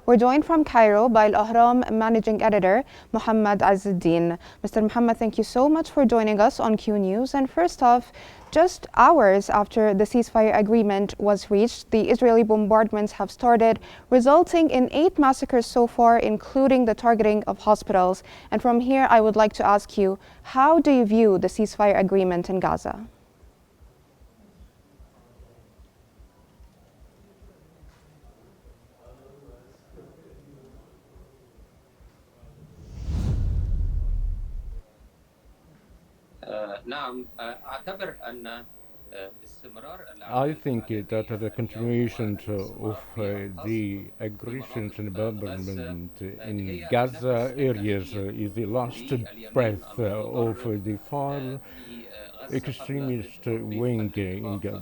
We're joined from Cairo by Al-Ahram Managing Editor, Mohamed Zzz Eldin. Mr. Mohammed, thank you so much for joining us on Qnews. And first off, just hours after the ceasefire agreement was reached, the Israeli bombardments have started, resulting in 8 massacres so far, including the targeting of hospitals. And from here, I would like to ask you, how do you view the ceasefire agreement in Gaza? I think that the continuation of the aggressions and bombardment in Gaza areas is the last breath of the far extremist wing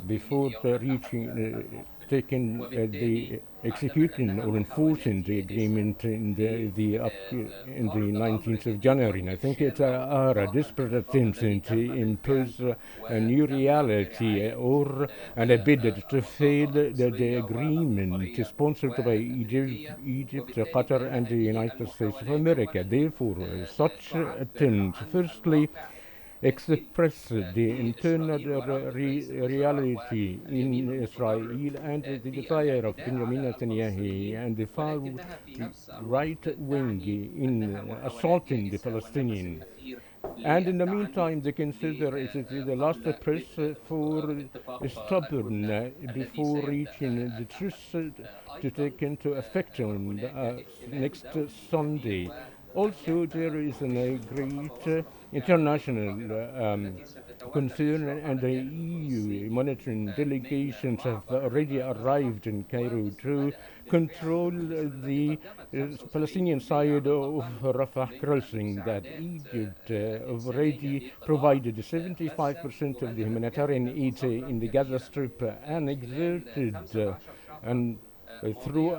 before reaching taking the executing or enforcing the agreement in the 19th of January. And I think it's a desperate attempt to impose a new reality or a bid to fail the agreement sponsored by Egypt, Qatar, and the United States of America. Therefore, such attempts, firstly, express the internal reality in Israel and the desire of Benjamin Netanyahu and the far right wing in assaulting the Palestinians. And in the meantime, they consider it is the last press for stubborn before reaching the truth to take into effect on next Sunday. Also, there is a great international concern, and the EU monitoring delegations have already arrived in Cairo to control the Palestinian side of Rafah crossing. That Egypt already provided 75% of the humanitarian aid in the Gaza Strip and exerted and through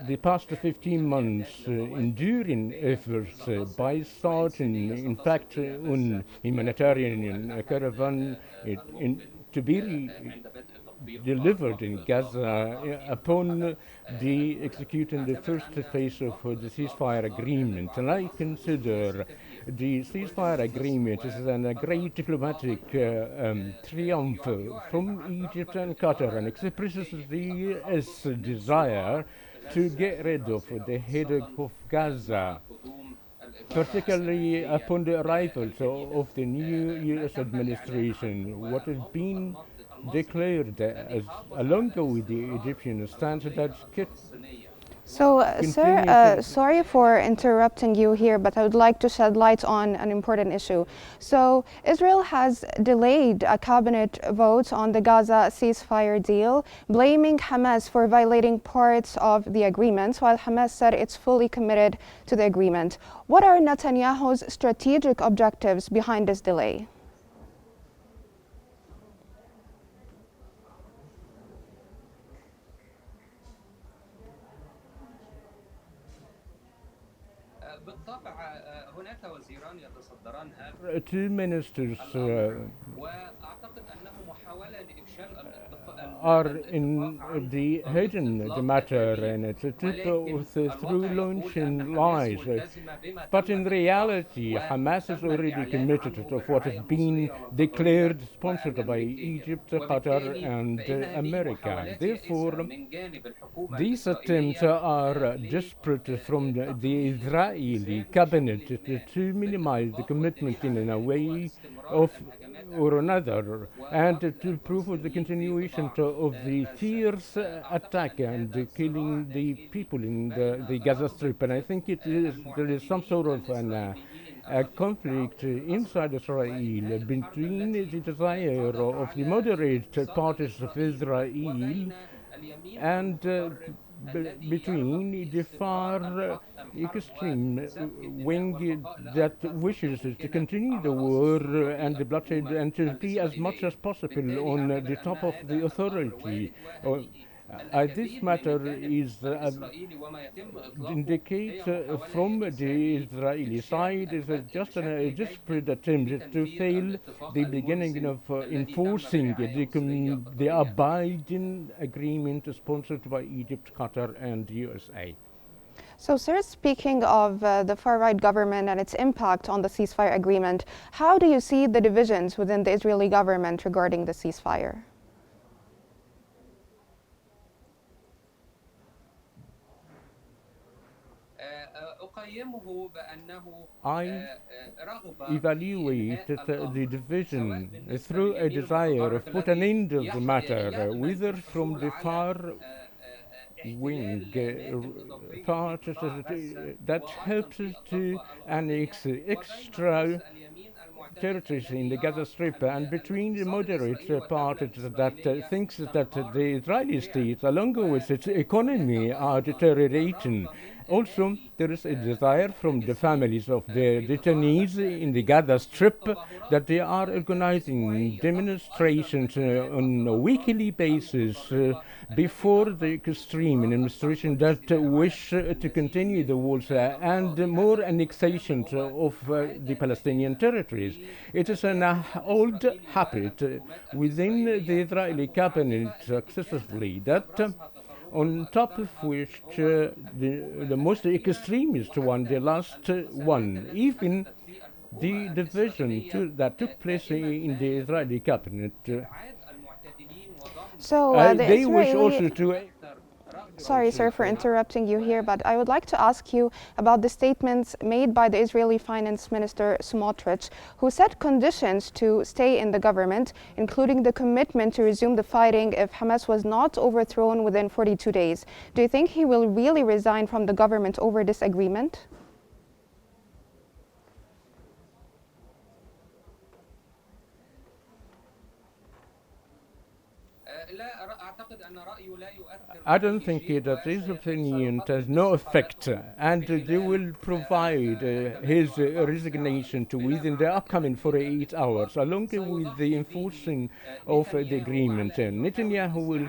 the past 15 months, enduring efforts by starting, in fact, on humanitarian caravan to be delivered in Gaza upon the executing the first phase of the ceasefire agreement. And I consider the ceasefire agreement is a great diplomatic triumph from Egypt and Qatar, and expresses the U.S. desire to get rid of the headache of Gaza, particularly upon the arrival of the new U.S. administration. What has been declared as, along with the Egyptian stance, that So, sir, sorry for interrupting you here, but I would like to shed light on an important issue. So, Israel has delayed a cabinet vote on the Gaza ceasefire deal, blaming Hamas for violating parts of the agreement, while Hamas said it's fully committed to the agreement. What are Netanyahu's strategic objectives behind this delay? Two ministers are in the hidden the matter, and it's a tip through launching lies. But in reality, Hamas is already committed to what has been declared, sponsored by Egypt, Qatar, and America. Therefore, these attempts are desperate from the Israeli cabinet to minimize the commitment in a way of or another, and to prove the continuation of the fierce attack and killing the people in the Gaza Strip. And I think there is some sort of a conflict inside Israel between the desire of the moderate parties of Israel and between the far extreme wing that wishes to continue the war and the bloodshed and to be as much as possible on the top of the authority. This matter is indicate from the Israeli side is just a desperate attempt to fail the beginning of enforcing the abiding agreement sponsored by Egypt, Qatar, and USA. So, sir, speaking of the far-right government and its impact on the ceasefire agreement, how do you see the divisions within the Israeli government regarding the ceasefire? I evaluated the division through a desire of put an end of the matter, whether from the far wing part that helps to annex extra territories in the Gaza Strip, and between the moderate part that thinks that the Israeli state, along with its economy, are deteriorating. Also, there is a desire from the families of the detainees in the Gaza Strip that they are organizing demonstrations on a weekly basis before the extreme administration that wish to continue the wars and more annexation of the Palestinian territories. It is an old habit within the Israeli cabinet successively that on top of which the most extremist one, the last one, even the division that took place in the Israeli cabinet, So, the they wish Israeli also to. Sorry, sir, for interrupting you here, but I would like to ask you about the statements made by the Israeli Finance Minister Smotrich, who set conditions to stay in the government, including the commitment to resume the fighting if Hamas was not overthrown within 42 days. Do you think he will really resign from the government over this agreement? I don't think that his opinion has no effect, and they will provide his resignation to within the upcoming 48 hours, along with the enforcing of the agreement. Netanyahu will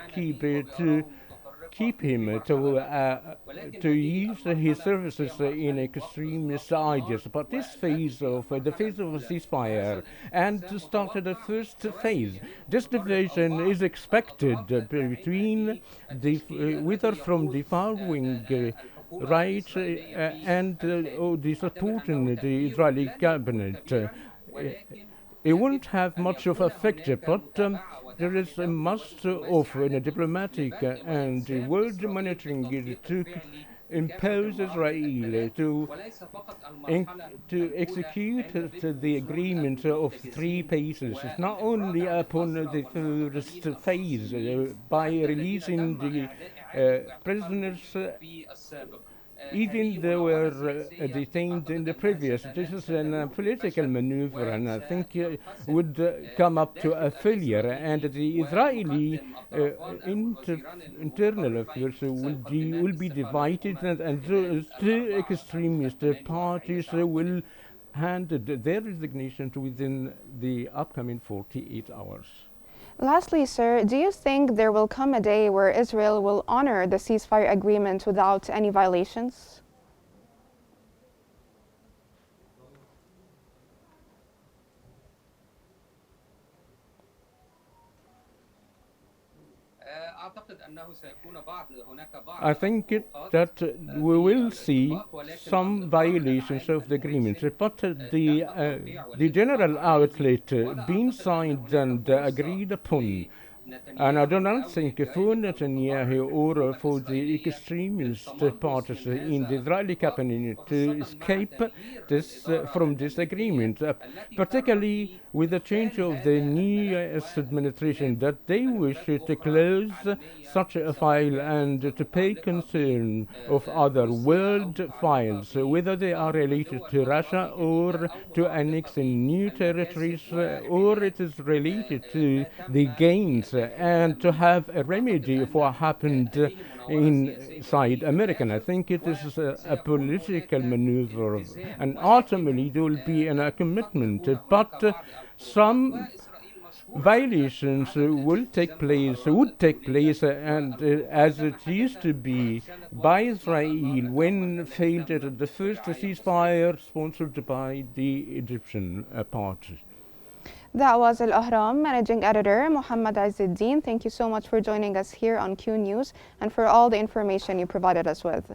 keep him to use his services in extremist ideas. But this phase of the phase of a ceasefire and to start the first phase, this division is expected between the whether from the far wing right and the supporting the Israeli cabinet. It won't have much of effect, but there is a must of a diplomatic and world monitoring to impose Israel to execute the agreement of three phases. It's not only upon the first phase by releasing the prisoners even they were detained in the previous. This is a political maneuver, and I think would come up to a failure. And the Israeli internal affairs will be divided, and the two extremist parties will hand their resignation to within the upcoming 48 hours. Lastly, sir, do you think there will come a day where Israel will honor the ceasefire agreement without any violations? I think that we will see some violations of the agreement, but the general outlet being signed and agreed upon. And I do not think for Netanyahu or for the extremist parties in the Israeli cabinet to escape from this agreement, particularly with the change of the new US administration, that they wish to close such a file and to pay concern of other world files, whether they are related to Russia or to annexing new territories, or it is related to the gains and to have a remedy for what happened inside America. I think it is a political maneuver, and ultimately there will be a commitment. But some violations would take place, and as it used to be by Israel when failed at the first ceasefire sponsored by the Egyptian party. That was Al Ahram managing editor Mohamed Zzz Eldin. Thank you so much for joining us here on Q News and for all the information you provided us with.